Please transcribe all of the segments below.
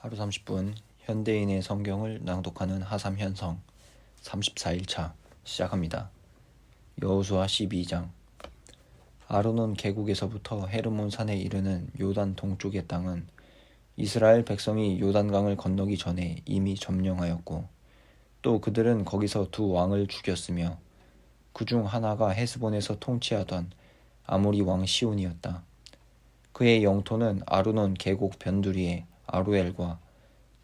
하루 30분 현대인의 성경을 낭독하는 하삼현성 34일차 시작합니다. 여호수아 12장. 아르논 계곡에서부터 헤르몬 산에 이르는 요단 동쪽의 땅은 이스라엘 백성이 요단강을 건너기 전에 이미 점령하였고, 또 그들은 거기서 두 왕을 죽였으며 그 중 하나가 헤스본에서 통치하던 아모리 왕 시온이었다. 그의 영토는 아르논 계곡 변두리의 아루엘과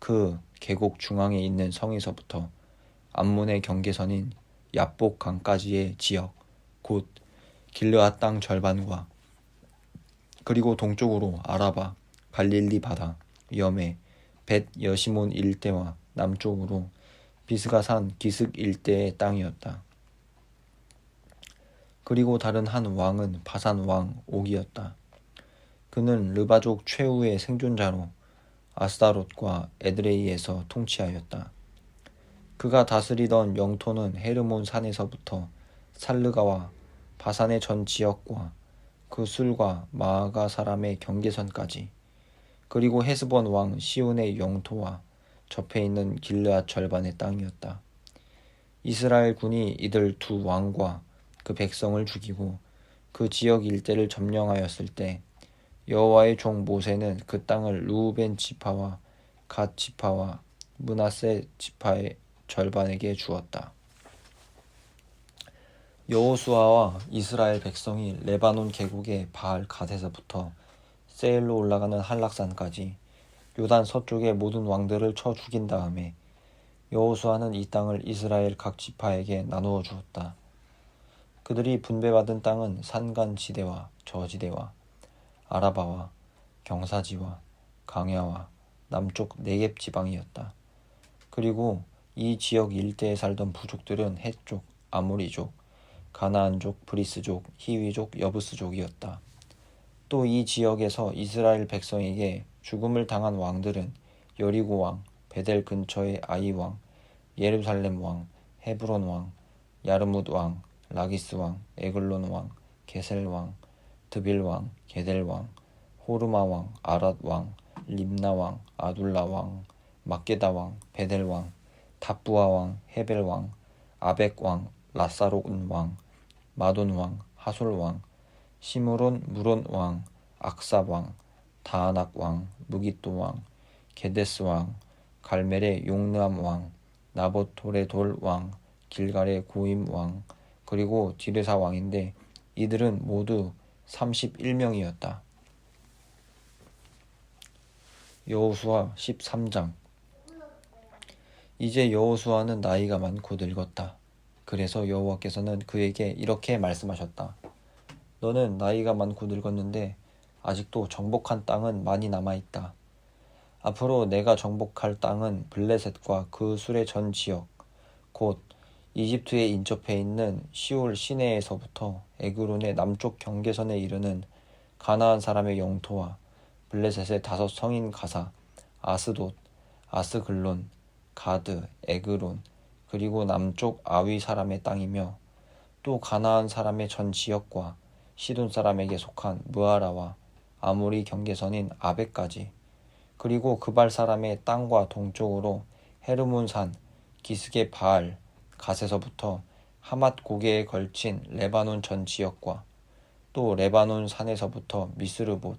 그 계곡 중앙에 있는 성에서부터 암몬의 경계선인 얍복 강까지의 지역, 곧 길르앗 땅 절반과 그리고 동쪽으로 아라바, 갈릴리 바다, 여메, 벳 여시몬 일대와 남쪽으로 비스가산 기슭 일대의 땅이었다. 그리고 다른 한 왕은 바산 왕 옥이었다. 그는 르바족 최후의 생존자로 아스다롯과 에드레이에서 통치하였다. 그가 다스리던 영토는 헤르몬 산에서부터 살르가와 바산의 전 지역과 그 술과 마아가 사람의 경계선까지, 그리고 헤스본 왕 시온의 영토와 접해 있는 길르앗 절반의 땅이었다. 이스라엘 군이 이들 두 왕과 그 백성을 죽이고 그 지역 일대를 점령하였을 때 여호와의 종 모세는 그 땅을 루우벤 지파와 갓 지파와 므낫세 지파의 절반에게 주었다. 여호수아와 이스라엘 백성이 레바논 계곡의 바알 갓에서부터 세일로 올라가는 한락산까지 요단 서쪽의 모든 왕들을 쳐 죽인 다음에 여호수아는 이 땅을 이스라엘 각 지파에게 나누어 주었다. 그들이 분배받은 땅은 산간 지대와 저지대와 아라바와 경사지와 강야와 남쪽 네겝 지방이었다. 그리고 이 지역 일대에 살던 부족들은 헷족, 아모리족, 가나안족, 브리스족, 히위족, 여부스족이었다. 또 이 지역에서 이스라엘 백성에게 죽음을 당한 왕들은 여리고 왕, 베델 근처의 아이 왕, 예루살렘 왕, 헤브론 왕, 야르뭇 왕, 라기스 왕, 에글론 왕, 게셀 왕, 드빌 왕, 게델 왕, 호르마 왕, 아랏 왕, 림나 왕, 아둘라 왕, 막게다 왕, 베델 왕, 답부아 왕, 헤벨 왕, 아벡 왕, 라사론 왕, 마돈 왕, 하솔 왕, 시므론 무론 왕, 악삽 왕, 다아낙 왕, 무깃도 왕, 게데스 왕, 갈멜의 용르암 왕, 나봇 도레돌 왕, 길갈의 고임 왕, 그리고 디르사 왕인데 이들은 모두 31명이었다. 여호수아 13장. 이제 여호수아는 나이가 많고 늙었다. 그래서 여호와께서는 그에게 이렇게 말씀하셨다. 너는 나이가 많고 늙었는데 아직도 정복한 땅은 많이 남아있다. 앞으로 내가 정복할 땅은 블레셋과 그 술의 전 지역, 곧 이집트에 인접해 있는 시올 시내에서부터 에그론의 남쪽 경계선에 이르는 가나안 사람의 영토와 블레셋의 5 성인 가사, 아스돗, 아스글론, 가드, 에그론, 그리고 남쪽 아위 사람의 땅이며, 또 가나안 사람의 전 지역과 시돈 사람에게 속한 무아라와 아모리 경계선인 아벡까지, 그리고 그발 사람의 땅과 동쪽으로 헤르몬 산, 기슭의 바알, 갓에서부터 하맛 고개에 걸친 레바논 전 지역과 또 레바논 산에서부터 미스르봇,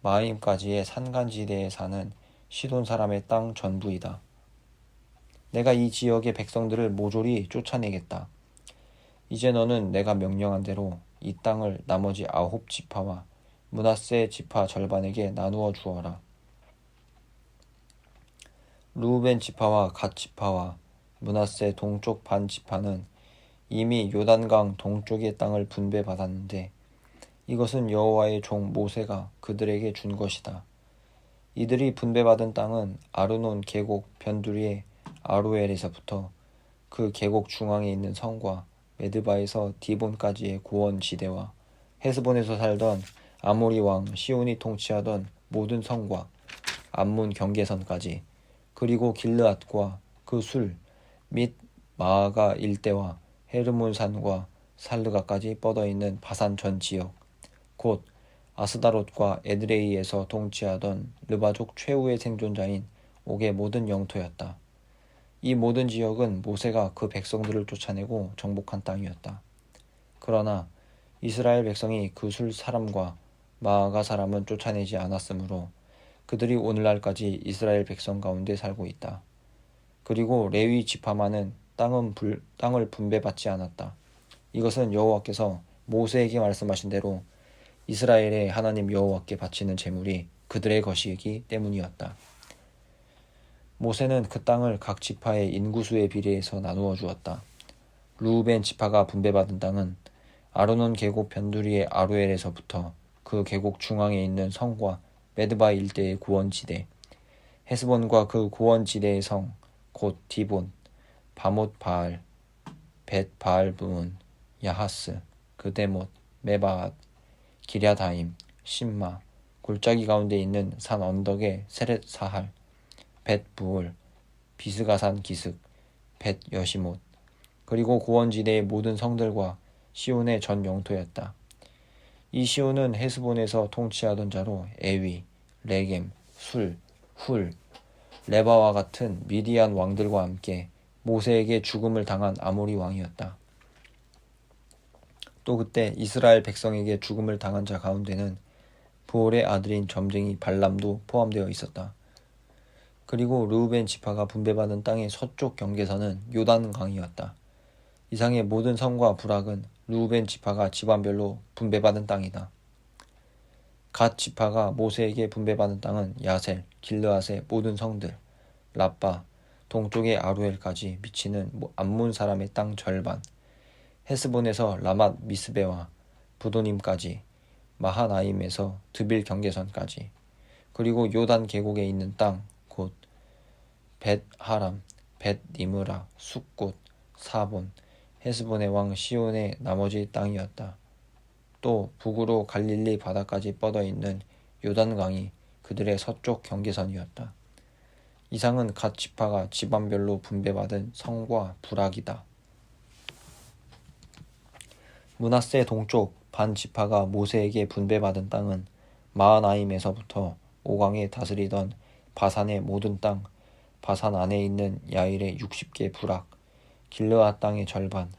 마임까지의 산간지대에 사는 시돈 사람의 땅 전부이다. 내가 이 지역의 백성들을 모조리 쫓아내겠다. 이제 너는 내가 명령한 대로 이 땅을 나머지 9 지파와 므낫세 지파 절반에게 나누어 주어라. 루우벤 지파와 갓 지파와 므낫세 동쪽 반 지파는 이미 요단강 동쪽의 땅을 분배받았는데 이것은 여호와의 종 모세가 그들에게 준 것이다. 이들이 분배받은 땅은 아르논 계곡 변두리의 아루엘에서부터 그 계곡 중앙에 있는 성과 메드바에서 디본까지의 고원 지대와 헤스본에서 살던 아모리 왕 시온이 통치하던 모든 성과 암몬 경계선까지, 그리고 길르앗과 그 술 및 마아가 일대와 헤르몬 산과 살르가까지 뻗어있는 바산 전 지역, 곧 아스다롯과 에드레이에서 통치하던 르바족 최후의 생존자인 옥의 모든 영토였다. 이 모든 지역은 모세가 그 백성들을 쫓아내고 정복한 땅이었다. 그러나 이스라엘 백성이 그술 사람과 마아가 사람은 쫓아내지 않았으므로 그들이 오늘날까지 이스라엘 백성 가운데 살고 있다. 그리고 레위 지파만은 땅을 분배받지 않았다. 이것은 여호와께서 모세에게 말씀하신 대로 이스라엘의 하나님 여호와께 바치는 제물이 그들의 것이기 때문이었다. 모세는 그 땅을 각 지파의 인구수에 비례해서 나누어 주었다. 르우벤 지파가 분배받은 땅은 아르논 계곡 변두리의 아루엘에서부터 그 계곡 중앙에 있는 성과 메드바 일대의 고원지대, 헤스본과 그 고원지대의 성, 곧 디본, 바못 바알, 벳 바알 부은, 야하스, 그데못, 메바앗, 기랴다임, 심마, 골짜기 가운데 있는 산 언덕의 세렛 사할, 벳 부을, 비스가산 기슭, 벳 여시못, 그리고 고원지대의 모든 성들과 시온의 전 영토였다. 이 시온은 헤스본에서 통치하던 자로 에위, 레겜, 술, 훌, 레바와 같은 미디안 왕들과 함께 모세에게 죽음을 당한 아모리 왕이었다. 또 그때 이스라엘 백성에게 죽음을 당한 자 가운데는 부올의 아들인 점쟁이 발람도 포함되어 있었다. 그리고 르우벤 지파가 분배받은 땅의 서쪽 경계선은 요단강이었다. 이상의 모든 성과 부락은 르우벤 지파가 집안별로 분배받은 땅이다. 갓 지파가 모세에게 분배받은 땅은 야셀, 길르앗의 모든 성들, 라빠, 동쪽의 아루엘까지 미치는 암몬 사람의 땅 절반, 헤스본에서 라맛 미스베와 부도님까지, 마하나임에서 드빌 경계선까지, 그리고 요단 계곡에 있는 땅, 곧 벳 하람, 벳 니므라, 숫곳, 사본, 헤스본의 왕 시온의 나머지 땅이었다. 또 북으로 갈릴리 바다까지 뻗어 있는 요단강이 그들의 서쪽 경계선이었다. 이상은 각 지파가 집안별로 분배받은 성과 부락이다. 므낫세 동쪽 반 지파가 모세에게 분배받은 땅은 마하나임에서부터 오강에 다스리던 바산의 모든 땅, 바산 안에 있는 야일의 60개 부락, 길르앗 땅의 절반,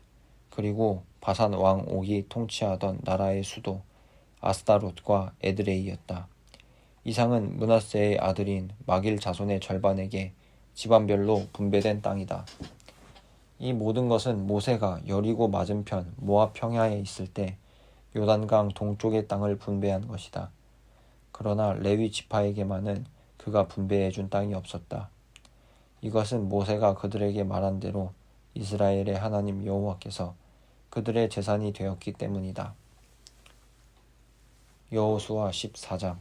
그리고 바산 왕 옥이 통치하던 나라의 수도 아스타롯과 에드레이였다. 이상은 므낫세의 아들인 마길 자손의 절반에게 집안별로 분배된 땅이다. 이 모든 것은 모세가 여리고 맞은편 모압 평야에 있을 때 요단강 동쪽의 땅을 분배한 것이다. 그러나 레위 지파에게만은 그가 분배해 준 땅이 없었다. 이것은 모세가 그들에게 말한 대로 이스라엘의 하나님 여호와께서 그들의 재산이 되었기 때문이다. 여호수아 14장.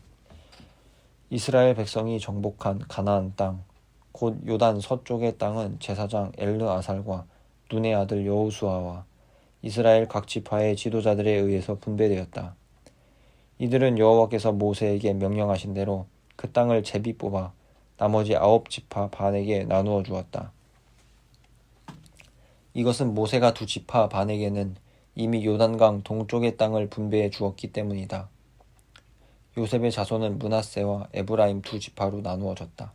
이스라엘 백성이 정복한 가나안 땅, 곧 요단 서쪽의 땅은 제사장 엘르아살과 눈의 아들 여호수아와 이스라엘 각 지파의 지도자들에 의해서 분배되었다. 이들은 여호와께서 모세에게 명령하신 대로 그 땅을 제비 뽑아 나머지 9지파 반에게 나누어 주었다. 이것은 모세가 2지파 반에게는 이미 요단강 동쪽의 땅을 분배해 주었기 때문이다. 요셉의 자손은 므낫세와 에브라임 2지파로 나누어졌다.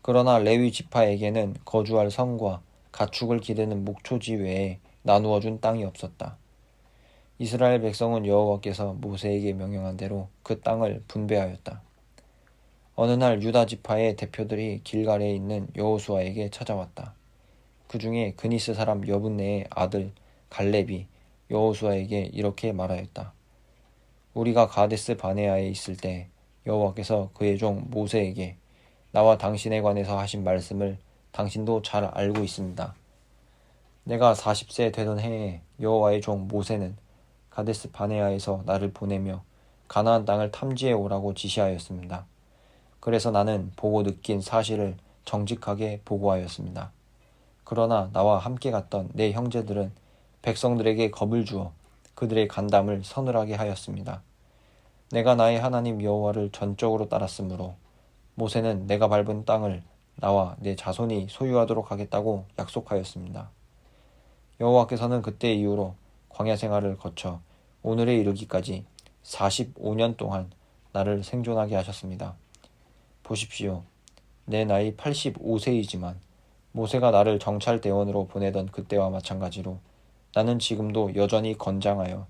그러나 레위 지파에게는 거주할 성과 가축을 기르는 목초지 외에 나누어 준 땅이 없었다. 이스라엘 백성은 여호와께서 모세에게 명령한 대로 그 땅을 분배하였다. 어느 날 유다 지파의 대표들이 길갈에 있는 여호수아에게 찾아왔다. 그 중에 그니스 사람 여분네의 아들 갈렙이 여호수아에게 이렇게 말하였다. 우리가 가데스 바네아에 있을 때 여호와께서 그의 종 모세에게 나와 당신에 관해서 하신 말씀을 당신도 잘 알고 있습니다. 내가 40세 되던 해에 여호와의 종 모세는 가데스 바네아에서 나를 보내며 가나안 땅을 탐지해 오라고 지시하였습니다. 그래서 나는 보고 느낀 사실을 정직하게 보고하였습니다. 그러나 나와 함께 갔던 내 형제들은 백성들에게 겁을 주어 그들의 간담을 서늘하게 하였습니다. 내가 나의 하나님 여호와를 전적으로 따랐으므로 모세는 내가 밟은 땅을 나와 내 자손이 소유하도록 하겠다고 약속하였습니다. 여호와께서는 그때 이후로 광야 생활을 거쳐 오늘에 이르기까지 45년 동안 나를 생존하게 하셨습니다. 보십시오. 내 나이 85세이지만 모세가 나를 정찰대원으로 보내던 그때와 마찬가지로 나는 지금도 여전히 건장하여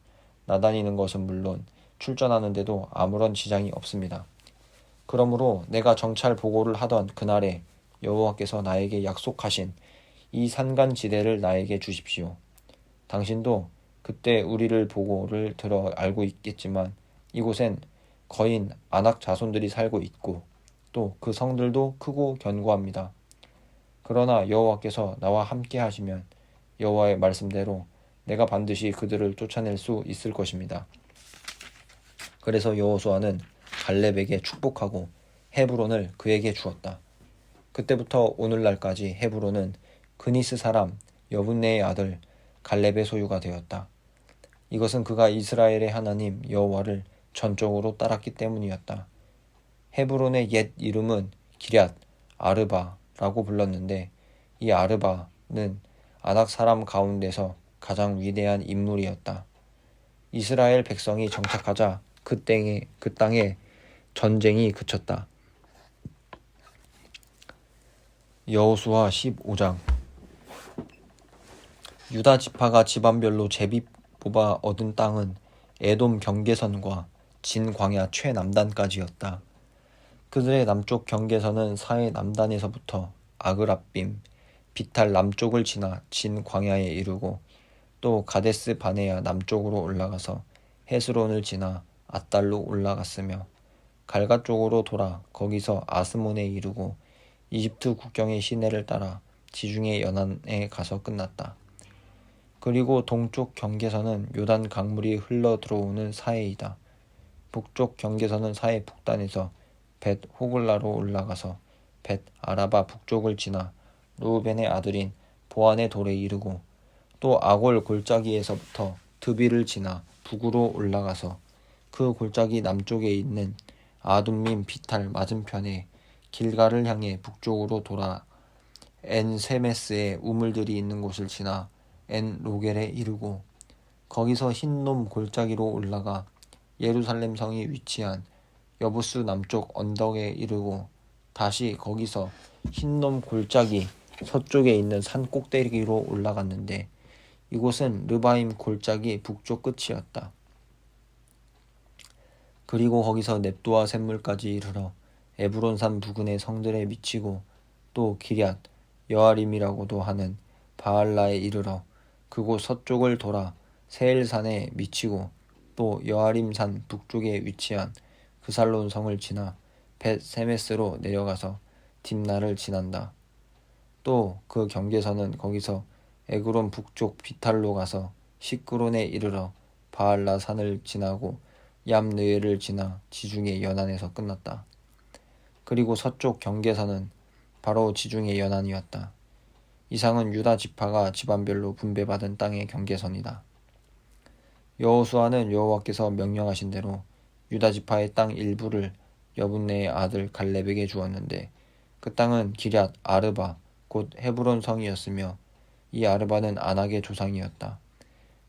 나다니는 것은 물론 출전하는데도 아무런 지장이 없습니다. 그러므로 내가 정찰 보고를 하던 그날에 여호와께서 나에게 약속하신 이 산간지대를 나에게 주십시오. 당신도 그때 우리를 보고를 들어 알고 있겠지만 이곳엔 거인 아낙 자손들이 살고 있고 또 그 성들도 크고 견고합니다. 그러나 여호와께서 나와 함께 하시면 여호와의 말씀대로 내가 반드시 그들을 쫓아낼 수 있을 것입니다. 그래서 여호수아는 갈렙에게 축복하고 헤브론을 그에게 주었다. 그때부터 오늘날까지 헤브론은 그니스 사람 여분네의 아들 갈렙의 소유가 되었다. 이것은 그가 이스라엘의 하나님 여호와를 전적으로 따랐기 때문이었다. 헤브론의 옛 이름은 기럇 아르바라고 불렀는데 이 아르바는 아낙 사람 가운데서 가장 위대한 인물이었다. 이스라엘 백성이 정착하자 그 땅에 전쟁이 그쳤다. 여호수아 15장. 유다 지파가 집안별로 제비 뽑아 얻은 땅은 에돔 경계선과 진 광야 최남단까지였다. 그들의 남쪽 경계선은 사해 남단에서부터 아그랍빔, 비탈 남쪽을 지나 진 광야에 이르고 또 가데스 바네아 남쪽으로 올라가서 헤스론을 지나 앗달로 올라갔으며 갈가 쪽으로 돌아 거기서 아스몬에 이르고 이집트 국경의 시내를 따라 지중해 연안에 가서 끝났다. 그리고 동쪽 경계선은 요단 강물이 흘러 들어오는 사해이다. 북쪽 경계선은 사해 북단에서 벳 호글라로 올라가서 벳 아라바 북쪽을 지나 루벤의 아들인 보안의 돌에 이르고 또 아골 골짜기에서부터 드비를 지나 북으로 올라가서 그 골짜기 남쪽에 있는 아둠민 비탈 맞은편에 길가를 향해 북쪽으로 돌아 엔 세메스에 우물들이 있는 곳을 지나 엔 로겔에 이르고 거기서 흰놈 골짜기로 올라가 예루살렘 성이 위치한 여부스 남쪽 언덕에 이르고 다시 거기서 흰놈 골짜기 서쪽에 있는 산 꼭대기로 올라갔는데 이곳은 르바임 골짜기 북쪽 끝이었다. 그리고 거기서 넵도아 샘물까지 이르러 에브론산 부근의 성들에 미치고 또 기럇 여아림이라고도 하는 바알라에 이르러 그곳 서쪽을 돌아 세일산에 미치고 또 여아림산 북쪽에 위치한 그살론 성을 지나 벳 세메스로 내려가서 딥나를 지난다. 또 그 경계선은 거기서 에그론 북쪽 비탈로 가서 시크론에 이르러 바알라 산을 지나고 얌느에를 지나 지중해 연안에서 끝났다. 그리고 서쪽 경계선은 바로 지중해 연안이었다. 이상은 유다 지파가 집안별로 분배받은 땅의 경계선이다. 여호수아는 여호와께서 명령하신 대로 유다 지파의 땅 일부를 여분네의 아들 갈렙에게 주었는데 그 땅은 기럇 아르바 곧 헤브론 성이었으며 이 아르바는 아낙의 조상이었다.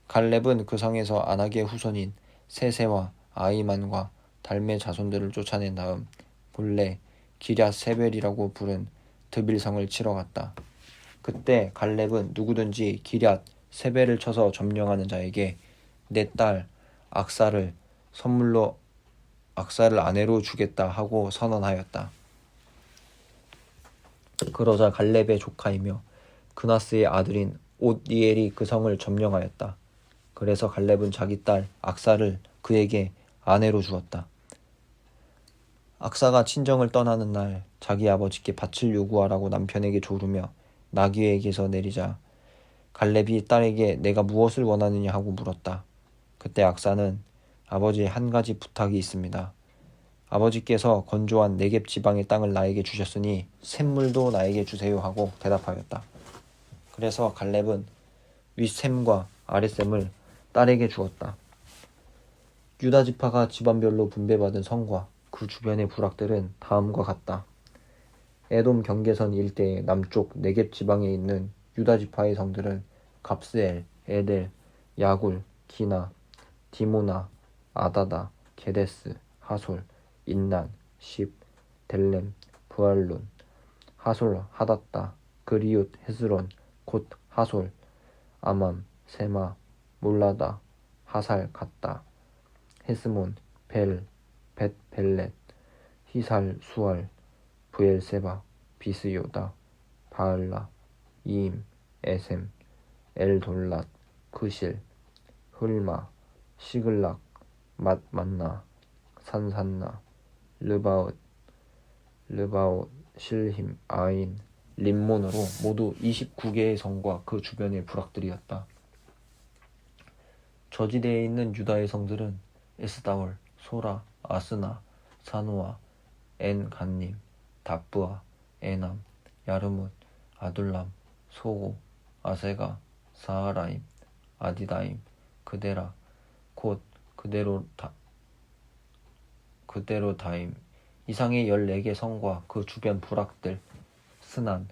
갈렙은 그 성에서 아낙의 후손인 세세와 아이만과 달메 자손들을 쫓아낸 다음 본래 기럇 세벨이라고 부른 드빌성을 치러 갔다. 그때 갈렙은 누구든지 기럇 세벨을 쳐서 점령하는 자에게 내 딸 악사를 선물로 악사를 아내로 주겠다 하고 선언하였다. 그러자 갈렙의 조카이며 그나스의 아들인 옷니엘이 그 성을 점령하였다. 그래서 갈렙은 자기 딸 악사를 그에게 아내로 주었다. 악사가 친정을 떠나는 날 자기 아버지께 밭을 요구하라고 남편에게 조르며 나귀에게서 내리자 갈렙이 딸에게 내가 무엇을 원하느냐 하고 물었다. 그때 악사는 아버지 한 가지 부탁이 있습니다. 아버지께서 건조한 네겝 지방의 땅을 나에게 주셨으니 샘물도 나에게 주세요 하고 대답하였다. 그래서 갈렙은 윗샘과 아랫샘을 딸에게 주었다. 유다 지파가 집안별로 분배받은 성과 그 주변의 부락들은 다음과 같다. 에돔 경계선 일대의 남쪽 네겝 지방에 있는 유다 지파의 성들은 갑스엘, 에델, 야굴, 기나, 디모나, 아다다, 게데스, 하솔, 인난, 십, 델렘, 부알론, 하솔 하닷다 그리웃 헤스론 곧 하솔 아맘 세마 몰라다 하살 갔다 헤스몬 벨 벳벨렛 히살 수알 브엘세바 비스요다 바알라 이임 에셈 엘돌랏 크실 훌마 시글락 맛만나 산산나 르바웃 실힘 아인 림몬으로 모두 29개의 성과 그 주변의 부락들이었다. 저지대에 있는 유다의 성들은 에스다올, 소라, 아스나, 사노아, 엔간님, 다브아, 에남, 야르뭇, 아둘람, 소고, 아세가, 사하라임, 아디다임, 그데라, 곧 그대로다임 이상의 14개 성과 그 주변 부락들 스난,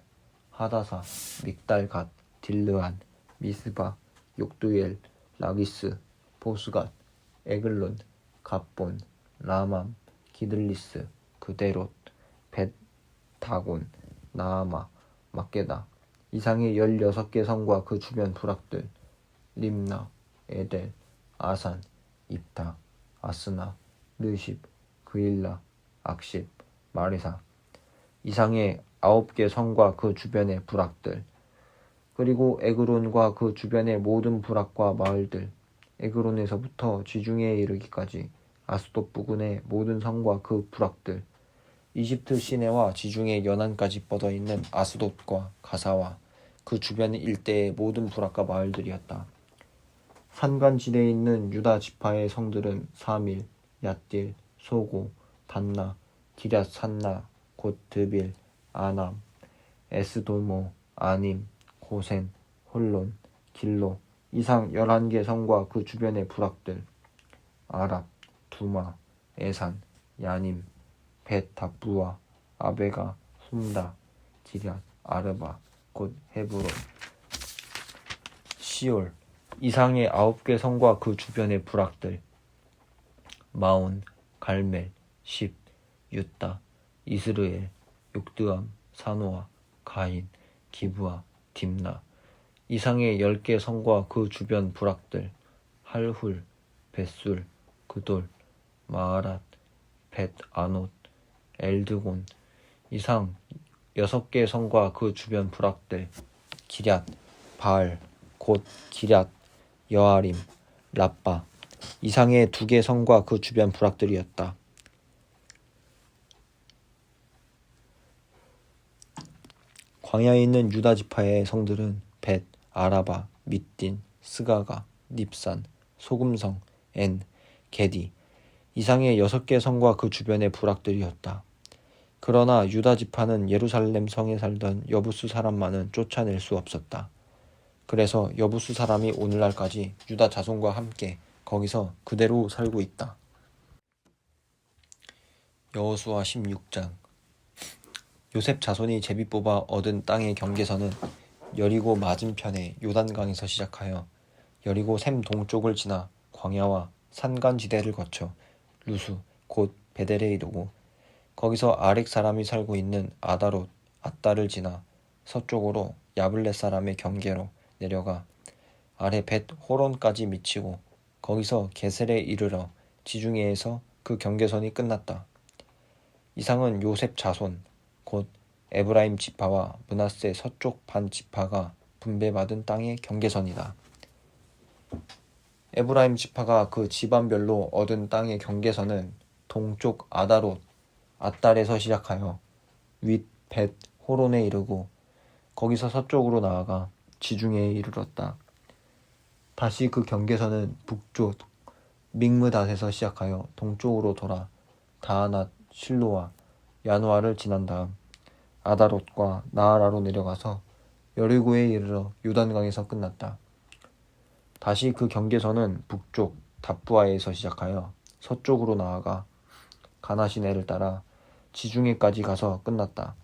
하다사, 믹달갓, 딜르안, 미스바, 욕두엘, 라기스, 보스갓, 에글론, 갑본, 라맘, 기들리스, 그데롯, 벳, 다곤, 나아마, 막게다 이상의 16개 성과 그 주변 부락들 림나, 에델, 아산, 입타, 아스나, 르십, 그일라, 악십, 마리사 이상의 9개 성과 그 주변의 부락들 그리고 에그론과 그 주변의 모든 부락과 마을들 에그론에서부터 지중해에 이르기까지 아스돗 부근의 모든 성과 그 부락들 이집트 시내와 지중해 연안까지 뻗어있는 아스돗과 가사와 그 주변 일대의 모든 부락과 마을들이었다. 산간지대에 있는 유다 지파의 성들은 사밀, 얏딜, 소고, 단나, 기럇 산나, 곧 드빌, 아남, 에스도모, 아님, 고센, 홀론, 길로 이상 11개 성과 그 주변의 부락들 아랍, 두마, 에산, 야님, 벳 다부아, 아베가, 훔다, 기럇, 아르바, 곧 헤브론, 시올 이상의 9개 성과 그 주변의 부락들 마온, 갈멜, 십, 유따, 이스르엘, 욕드암, 사노아, 가인, 기브아, 딥나 이상의 10개 성과 그 주변 부락들 할훌, 벳술, 그돌, 마아랏, 벳 아노트, 엘드곤 이상 6개 성과 그 주변 부락들 기럇, 바알, 곧 기럇, 여아림, 라빠 이상의 2개 성과 그 주변 부락들이었다. 광야에 있는 유다 지파의 성들은 벳, 아라바, 밑딘, 스가가, 닙산, 소금성, 엔, 게디 이상의 6개 성과 그 주변의 부락들이었다. 그러나 유다 지파는 예루살렘 성에 살던 여부수 사람만은 쫓아낼 수 없었다. 그래서 여부수 사람이 오늘날까지 유다 자손과 함께 거기서 그대로 살고 있다. 여호수아 16장 요셉 자손이 제비 뽑아 얻은 땅의 경계선은 여리고 맞은편의 요단강에서 시작하여 여리고 샘 동쪽을 지나 광야와 산간지대를 거쳐 루수 곧 베델에 이르고 거기서 아렉 사람이 살고 있는 아다롯 앗다를 지나 서쪽으로 야블렛 사람의 경계로 내려가 아래 벳 호론까지 미치고 거기서 게셀에 이르러 지중해에서 그 경계선이 끝났다. 이상은 요셉 자손 곧 에브라임 지파와 므낫세 서쪽 반 지파가 분배받은 땅의 경계선이다. 에브라임 지파가 그 지방별로 얻은 땅의 경계선은 동쪽 아다롯 앗달에서 시작하여 윗 벳 호론에 이르고 거기서 서쪽으로 나아가 지중해에 이르렀다. 다시 그 경계선은 북쪽 믹므닷에서 시작하여 동쪽으로 돌아 다하낫 실로와 야누아를 지난 다음 아다롯과 나아라로 내려가서 여리고에 이르러 요단강에서 끝났다. 다시 그 경계선은 북쪽 답부아에서 시작하여 서쪽으로 나아가 가나시네를 따라 지중해까지 가서 끝났다.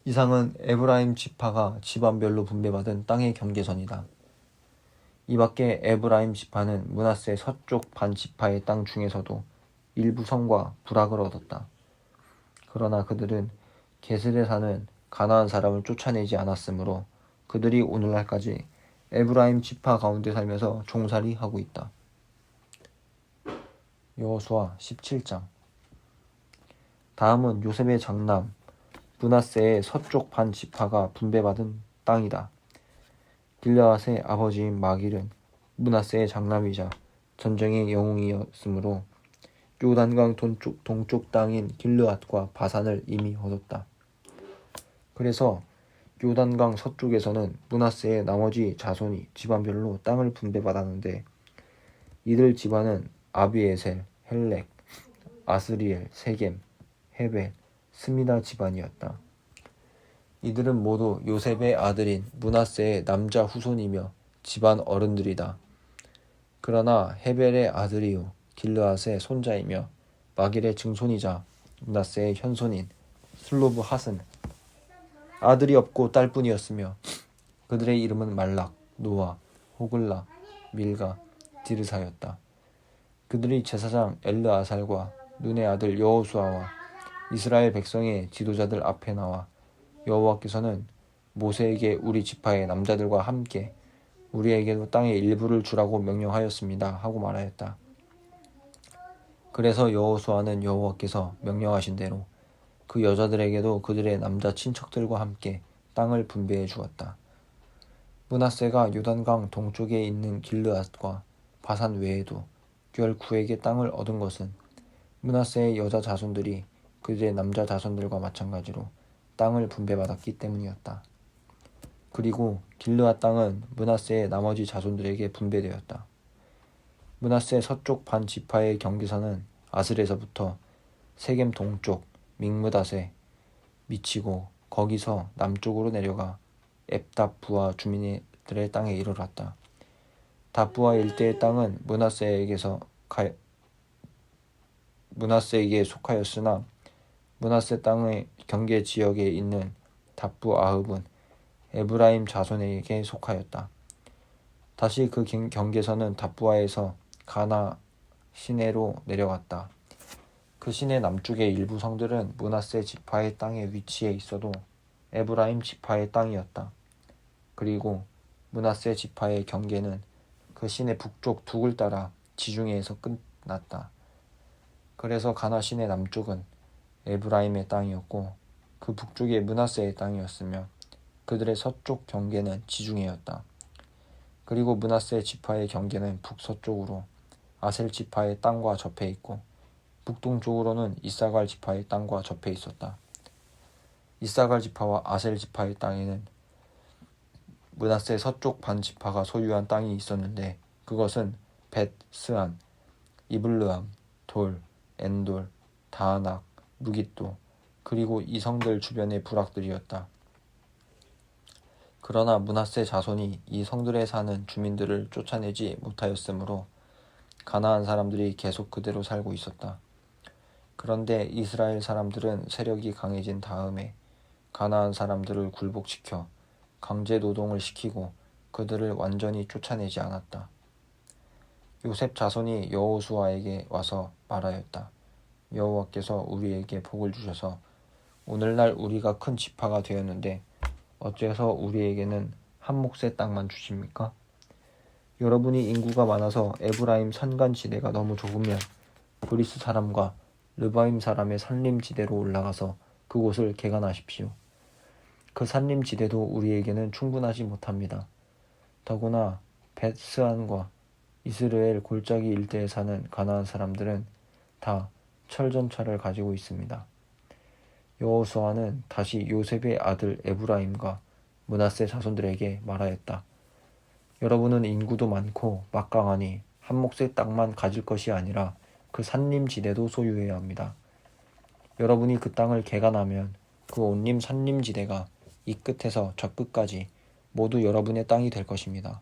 이상은 에브라임 지파가 지방별로 분배받은 땅의 경계선이다. 이 밖에 에브라임 지파는 므낫세 서쪽 반 지파의 땅 중에서도 일부 성과 부락을 얻었다. 그러나 그들은 게슬에 사는 가나안 사람을 쫓아내지 않았으므로 그들이 오늘날까지 에브라임 지파 가운데 살면서 종살이 하고 있다. 여호수아 17장. 다음은 요셉의 장남 므낫세의 서쪽 반 지파가 분배받은 땅이다. 길르앗의 아버지인 마길은 므낫세의 장남이자 전쟁의 영웅이었으므로 요단강 동쪽 땅인 길르앗과 바산을 이미 얻었다. 그래서 요단강 서쪽에서는 므낫세의 나머지 자손이 집안별로 땅을 분배받았는데 이들 집안은 아비에셀, 헬렉, 아스리엘, 세겜, 헤벨, 스미다 집안이었다. 이들은 모두 요셉의 아들인 므낫세의 남자 후손이며 집안 어른들이다. 그러나 헤벨의 아들이요 길르앗의 손자이며 마길의 증손이자 므낫세의 현손인 슬로브핫은 아들이 없고 딸뿐이었으며 그들의 이름은 말락, 노아, 호글라, 밀가, 디르사였다. 그들이 제사장 엘르아살과 눈의 아들 여호수아와 이스라엘 백성의 지도자들 앞에 나와 여호와께서는 모세에게 우리 지파의 남자들과 함께 우리에게도 땅의 일부를 주라고 명령하였습니다 하고 말하였다. 그래서 여호수아는 여호와께서 명령하신 대로 그 여자들에게도 그들의 남자 친척들과 함께 땅을 분배해 주었다. 므낫세가 요단강 동쪽에 있는 길르앗과 바산 외에도 결 9에게 땅을 얻은 것은 므낫세의 여자 자손들이 그들의 남자 자손들과 마찬가지로 땅을 분배받았기 때문이었다. 그리고 길르앗 땅은 므낫세의 나머지 자손들에게 분배되었다. 므낫세 서쪽 반 지파의 경계선은 아슬에서부터 세겜 동쪽 믹므닷에 미치고 거기서 남쪽으로 내려가 앱답부아 주민들의 땅에 이르렀다. 답부아 일대의 땅은 므낫세에게 속하였으나 므낫세 땅의 경계 지역에 있는 답부아흡은 에브라임 자손에게 속하였다. 다시 그 경계선은 답부아에서 가나 시내로 내려갔다. 그 시내 남쪽의 일부 성들은 므낫세 지파의 땅에 위치해 있어도 에브라임 지파의 땅이었다. 그리고 므낫세 지파의 경계는 그 시내 북쪽 둑을 따라 지중해에서 끝났다. 그래서 가나 시내 남쪽은 에브라임의 땅이었고 그 북쪽이 므낫세의 땅이었으며 그들의 서쪽 경계는 지중해였다. 그리고 므낫세 지파의 경계는 북서쪽으로 아셀 지파의 땅과 접해 있고 북동쪽으로는 이사갈 지파의 땅과 접해 있었다. 이사갈 지파와 아셀 지파의 땅에는 므낫세 서쪽 반 지파가 소유한 땅이 있었는데 그것은 벳스안, 이블르암, 돌, 엔돌, 다하낙, 무깃도 그리고 이 성들 주변의 부락들이었다. 그러나 므낫세 자손이 이 성들에 사는 주민들을 쫓아내지 못하였으므로 가나안 사람들이 계속 그대로 살고 있었다. 그런데 이스라엘 사람들은 세력이 강해진 다음에 가나안 사람들을 굴복시켜 강제 노동을 시키고 그들을 완전히 쫓아내지 않았다. 요셉 자손이 여호수아에게 와서 말하였다. 여호와께서 우리에게 복을 주셔서 오늘날 우리가 큰 지파가 되었는데 어째서 우리에게는 한 몫의 땅만 주십니까? 여러분이 인구가 많아서 에브라임 산간지대가 너무 좁으면 브리스 사람과 르바임 사람의 산림지대로 올라가서 그곳을 개간하십시오. 그 산림지대도 우리에게는 충분하지 못합니다. 더구나 벳스안과 이스르엘 골짜기 일대에 사는 가나안 사람들은 다 철전차를 가지고 있습니다. 여호수아는 다시 요셉의 아들 에브라임과 므낫세 자손들에게 말하였다. 여러분은 인구도 많고 막강하니 한 몫의 땅만 가질 것이 아니라 그 산림지대도 소유해야 합니다. 여러분이 그 땅을 개간하면 그 온림 산림지대가 이 끝에서 저 끝까지 모두 여러분의 땅이 될 것입니다.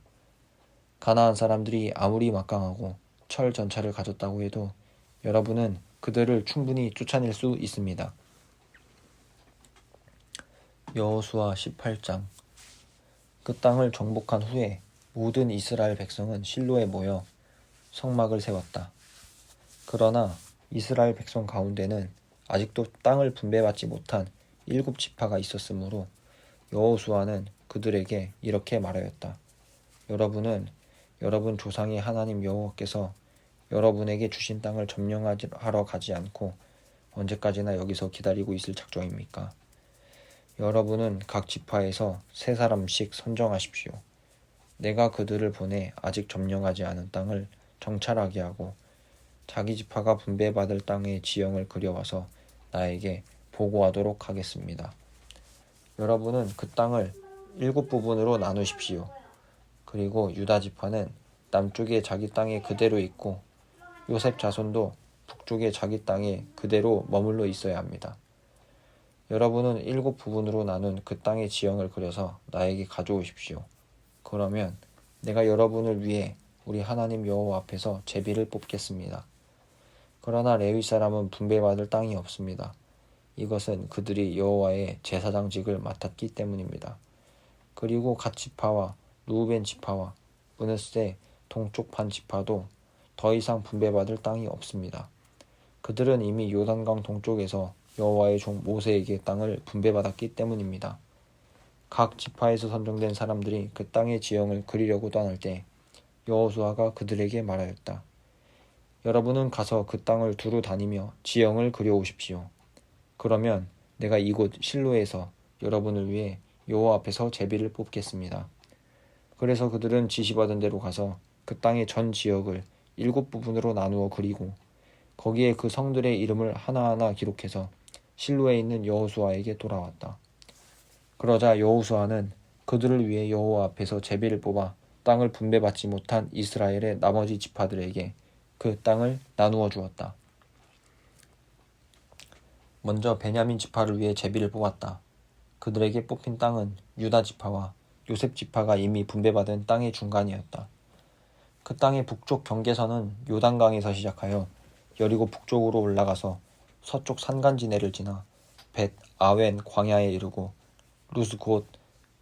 가나안 사람들이 아무리 막강하고 철 전차를 가졌다고 해도 여러분은 그들을 충분히 쫓아낼 수 있습니다. 여호수아 18장. 그 땅을 정복한 후에 모든 이스라엘 백성은 실로에 모여 성막을 세웠다. 그러나 이스라엘 백성 가운데는 아직도 땅을 분배받지 못한 7지파가 있었으므로 여호수아는 그들에게 이렇게 말하였다. 여러분은 여러분 조상의 하나님 여호와께서 여러분에게 주신 땅을 점령하러 가지 않고 언제까지나 여기서 기다리고 있을 작정입니까? 여러분은 각 지파에서 3사람씩 선정하십시오. 내가 그들을 보내 아직 점령하지 않은 땅을 정찰하게 하고 자기 지파가 분배받을 땅의 지형을 그려와서 나에게 보고하도록 하겠습니다. 여러분은 그 땅을 7부분으로 나누십시오. 그리고 유다 지파는 남쪽에 자기 땅에 그대로 있고 요셉 자손도 북쪽에 자기 땅에 그대로 머물러 있어야 합니다. 여러분은 7부분으로 나눈 그 땅의 지형을 그려서 나에게 가져오십시오. 그러면 내가 여러분을 위해 우리 하나님 여호와 앞에서 제비를 뽑겠습니다. 그러나 레위 사람은 분배받을 땅이 없습니다. 이것은 그들이 여호와의 제사장직을 맡았기 때문입니다. 그리고 갓 지파와 루우벤 지파와 므낫세 동쪽 반 지파도 더 이상 분배받을 땅이 없습니다. 그들은 이미 요단강 동쪽에서 여호와의 종 모세에게 땅을 분배받았기 때문입니다. 각 지파에서 선정된 사람들이 그 땅의 지형을 그리려고 떠날 때 여호수아가 그들에게 말하였다. 여러분은 가서 그 땅을 두루 다니며 지형을 그려오십시오. 그러면 내가 이곳 실로에서 여러분을 위해 여호와 앞에서 제비를 뽑겠습니다. 그래서 그들은 지시받은 대로 가서 그 땅의 전 지역을 7부분으로 나누어 그리고 거기에 그 성들의 이름을 하나하나 기록해서 실로에 있는 여호수아에게 돌아왔다. 그러자 여호수아는 그들을 위해 여호와 앞에서 제비를 뽑아 땅을 분배받지 못한 이스라엘의 나머지 지파들에게 그 땅을 나누어 주었다. 먼저 베냐민 지파를 위해 제비를 뽑았다. 그들에게 뽑힌 땅은 유다 지파와 요셉 지파가 이미 분배받은 땅의 중간이었다. 그 땅의 북쪽 경계선은 요단강에서 시작하여 여리고 북쪽으로 올라가서 서쪽 산간지대를 지나 벳 아웬 광야에 이르고 루스 곧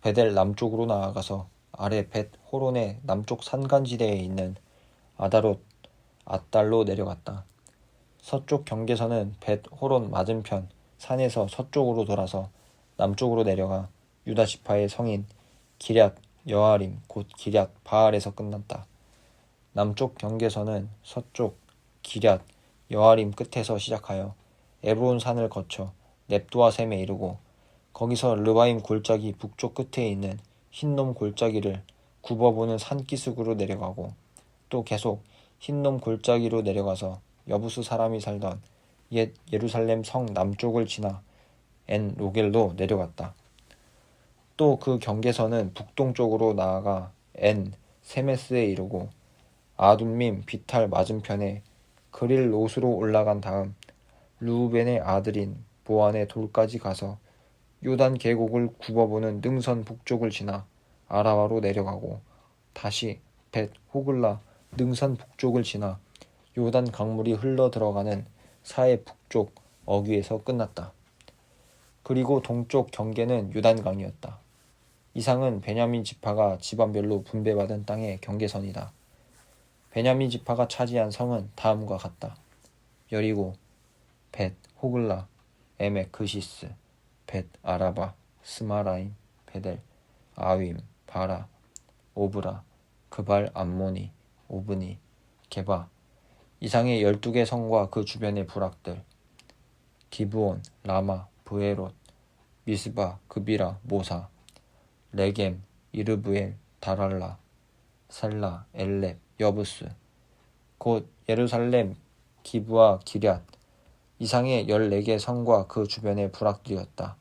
베델 남쪽으로 나아가서 아래 벳 호론의 남쪽 산간지대에 있는 아다롯 앗달로 내려갔다. 서쪽 경계선은 벳 호론 맞은편 산에서 서쪽으로 돌아서 남쪽으로 내려가 유다 지파의 성인 기럇 여아림 곧 기럇 바알에서 끝났다. 남쪽 경계선은 서쪽 기럇 여아림 끝에서 시작하여 에브론 산을 거쳐 넵도아 샘에 이르고 거기서 르바임 골짜기 북쪽 끝에 있는 흰놈 골짜기를 굽어보는 산기슭으로 내려가고 또 계속 흰놈 골짜기로 내려가서 여부스 사람이 살던 옛 예루살렘 성 남쪽을 지나 엔 로겔로 내려갔다. 또 그 경계선은 북동쪽으로 나아가 엔 세메스에 이르고 아둠밈 비탈 맞은편에 그릴 롯으로 올라간 다음 르우벤의 아들인 보안의 돌까지 가서 요단 계곡을 굽어보는 능선 북쪽을 지나 아라바로 내려가고 다시 벳 호글라 능선 북쪽을 지나 요단 강물이 흘러 들어가는 사해 북쪽 어귀에서 끝났다. 그리고 동쪽 경계는 요단강이었다. 이상은 베냐민 지파가 집안별로 분배받은 땅의 경계선이다. 베냐민 지파가 차지한 성은 다음과 같다. 여리고, 벳 호글라, 에메 크시스, 벳 아라바, 스마라임, 베델, 아윈, 바라, 오브라, 그발 암모니, 오브니, 게바, 이상의 12개 성과 그 주변의 부락들, 기브온, 라마, 브에롯, 미스바, 그비라, 모사, 레겜, 이르브엘, 다랄라, 살라, 엘렙, 여부스, 곧 예루살렘, 기브와 기럇, 이상의 14개 성과 그 주변의 부락들이었다.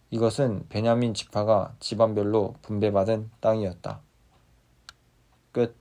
이것은 베냐민 지파가 집안별로 분배받은 땅이었다. 끝.